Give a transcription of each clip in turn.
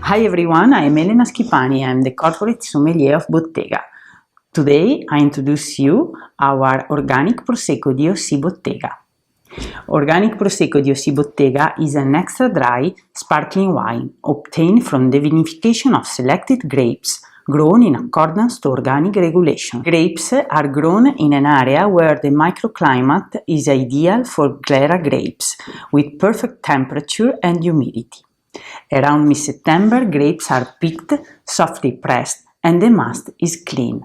Hi everyone, I am Elena Schipani. I am the corporate sommelier of Bottega. Today I introduce you our organic Prosecco DOC Bottega. Organic Prosecco DOC Bottega is an extra dry sparkling wine obtained from the vinification of selected grapes grown in accordance to organic regulation. Grapes are grown in an area where the microclimate is ideal for Glera grapes with perfect temperature and humidity. Around mid-September, grapes are picked, softly pressed, and the must is clean.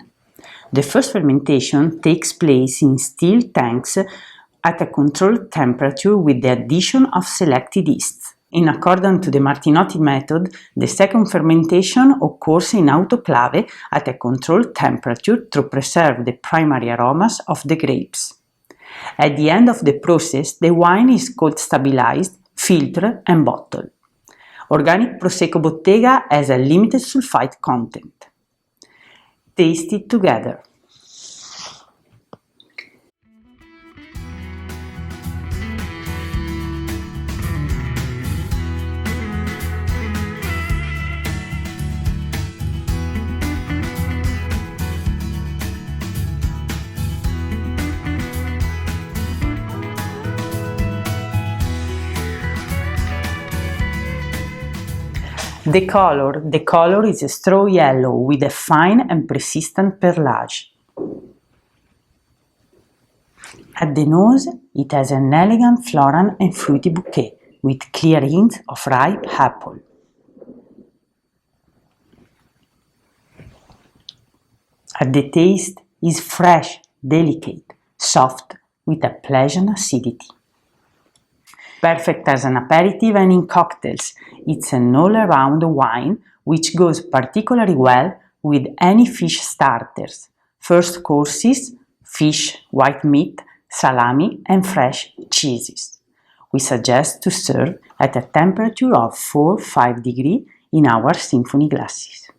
The first fermentation takes place in steel tanks at a controlled temperature with the addition of selected yeasts. In accordance to the Martinotti method, the second fermentation occurs in autoclave at a controlled temperature to preserve the primary aromas of the grapes. At the end of the process, the wine is cold stabilized, filtered, and bottled. Organic Prosecco Bottega has a limited sulfite content. Taste it together. The color is a straw yellow with a fine and persistent perlage. At the nose, it has an elegant floral and fruity bouquet with clear hints of ripe apple. At the taste, is fresh, delicate, soft, with a pleasant acidity. Perfect as an aperitif and in cocktails, it's an all-around wine which goes particularly well with any fish starters, first courses, fish, white meat, salami and fresh cheeses. We suggest to serve at a temperature of 4-5 degrees in our symphony glasses.